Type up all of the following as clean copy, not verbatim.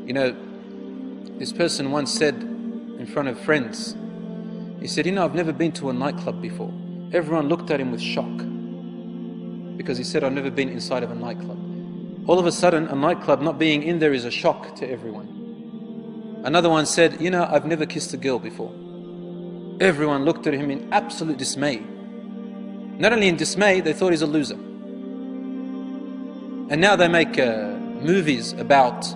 You know, this person once said in front of friends, he said, I've never been to a nightclub before. Everyone looked at him with shock because he said, I've never been inside of a nightclub. All of a sudden, a nightclub not being in there is a shock to everyone. Another one said, I've never kissed a girl before. Everyone looked at him in absolute dismay. Not only in dismay, they thought he's a loser. And now they make movies about,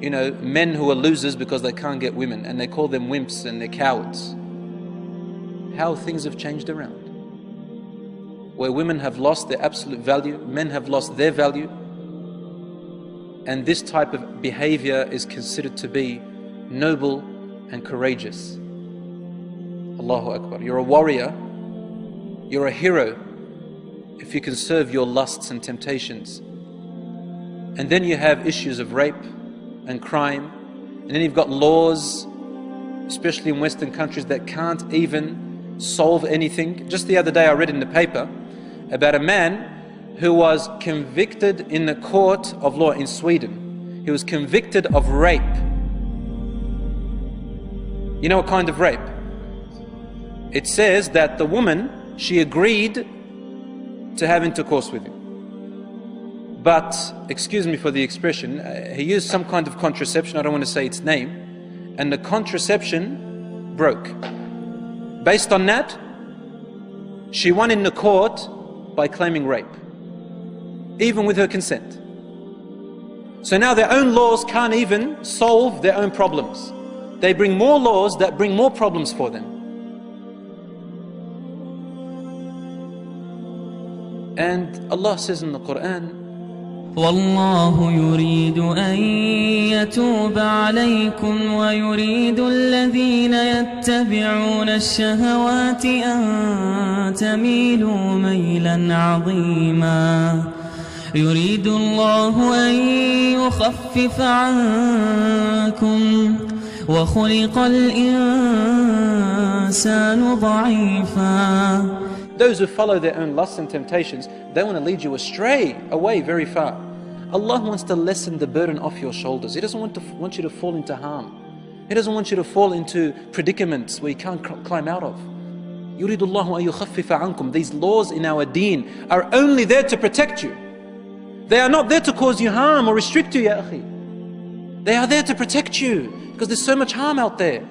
men who are losers because they can't get women, and they call them wimps and they're cowards. How things have changed around. Where women have lost their absolute value, men have lost their value, and this type of behavior is considered to be noble and courageous. Allahu Akbar. You're a warrior, you're a hero if you can serve your lusts and temptations. And then you have issues of rape and crime, and then you've got laws, especially in Western countries, that can't even solve anything. Just the other day I read in the paper about a man who was convicted in the court of law in Sweden. He was convicted of rape. You know what kind of rape? It says that the woman, she agreed to have intercourse with him. But, excuse me for the expression, he used some kind of contraception, I don't want to say its name, and the contraception broke. Based on that, she won in the court by claiming rape, even with her consent. So now their own laws can't even solve their own problems. They bring more laws that bring more problems for them. And Allah says in the Quran, والله يريد أن يتوب عليكم ويريد الذين يتبعون الشهوات أن تميلوا ميلا عظيما يريد الله أن يخفف عنكم وخلق الإنسان ضعيفا. Those who follow their own lusts and temptations, they want to lead you astray, away very far. Allah wants to lessen the burden off your shoulders. He doesn't want you to fall into harm. He doesn't want you to fall into predicaments where you can't climb out of. يُرِيدُ اللَّهُ أَن يُخَفِّفَ عَنْكُمْ. These laws in our deen are only there to protect you. They are not there to cause you harm or restrict you, ya akhi. They are there to protect you because there's so much harm out there.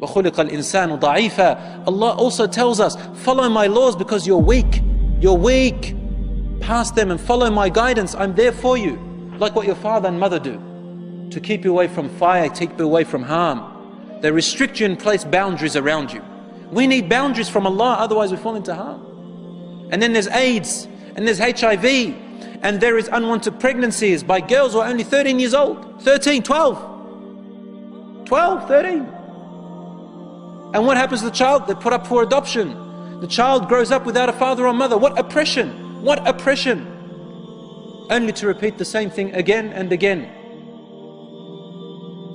وَخُلِقَ الْإِنسَانُ ضَعِيفًا. Allah also tells us, follow my laws because you're weak. You're weak. Pass them and follow my guidance. I'm there for you. Like what your father and mother do. To keep you away from fire, keep you away from harm. They restrict you and place boundaries around you. We need boundaries from Allah, otherwise we fall into harm. And then there's AIDS, and there's HIV, and there is unwanted pregnancies by girls who are only 13 years old. 13, 12. 12, 13. And what happens to the child? They're put up for adoption. The child grows up without a father or mother. What oppression! What oppression! Only to repeat the same thing again and again.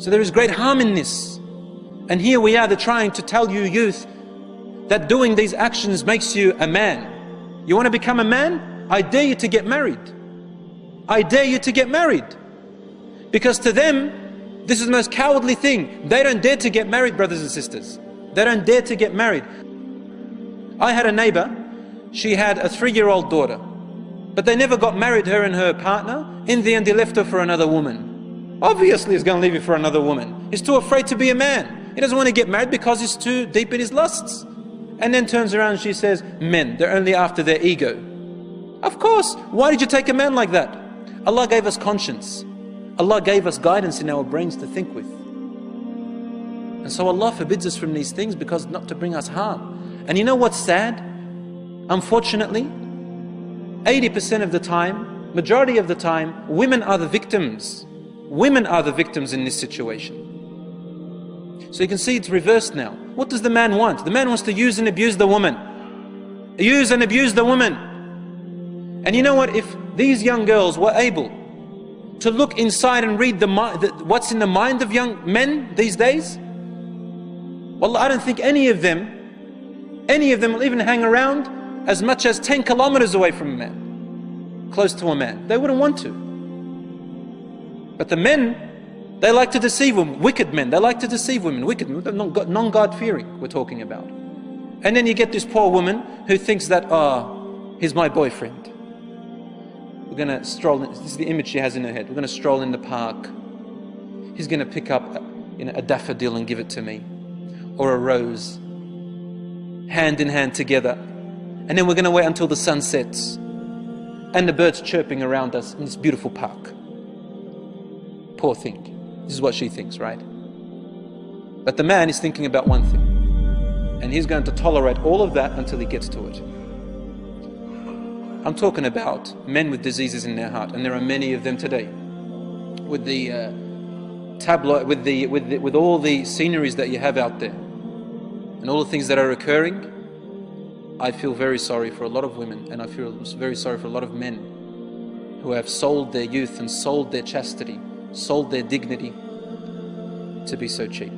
So there is great harm in this. And here we are, they're trying to tell you youth that doing these actions makes you a man. You want to become a man? I dare you to get married. I dare you to get married. Because to them, this is the most cowardly thing. They don't dare to get married, brothers and sisters. They don't dare to get married. I had a neighbor, she had a 3-year-old daughter, but they never got married, her and her partner. In the end, he left her for another woman. Obviously, he's going to leave you for another woman. He's too afraid to be a man. He doesn't want to get married because he's too deep in his lusts. And then turns around and she says, men, they're only after their ego. Of course, why did you take a man like that? Allah gave us conscience. Allah gave us guidance in our brains to think with. And so Allah forbids us from these things because not to bring us harm. And you know what's sad? Unfortunately, 80% of the time, majority of the time, women are the victims. Women are the victims in this situation. So you can see it's reversed now. What does the man want? The man wants to use and abuse the woman. Use and abuse the woman. And you know what? If these young girls were able to look inside and read what's in the mind of young men these days, wallah, I don't think any of them will even hang around as much as 10 kilometers away from a man, close to a man. They wouldn't want to. But the men, they like to deceive women. Wicked men, they like to deceive women. Wicked men, non-God-fearing we're talking about. And then you get this poor woman who thinks that, he's my boyfriend. We're going to stroll in, this is the image she has in her head. We're going to stroll in the park. He's going to pick up a daffodil and give it to me. Or a rose. Hand in hand together. And then we're going to wait until the sun sets. And the birds chirping around us in this beautiful park. Poor thing. This is what she thinks, right? But the man is thinking about one thing. And he's going to tolerate all of that until he gets to it. I'm talking about men with diseases in their heart, and there are many of them today. With the tabloid, with all the sceneries that you have out there, and all the things that are occurring, I feel very sorry for a lot of women, and I feel very sorry for a lot of men who have sold their youth and sold their chastity, sold their dignity to be so cheap.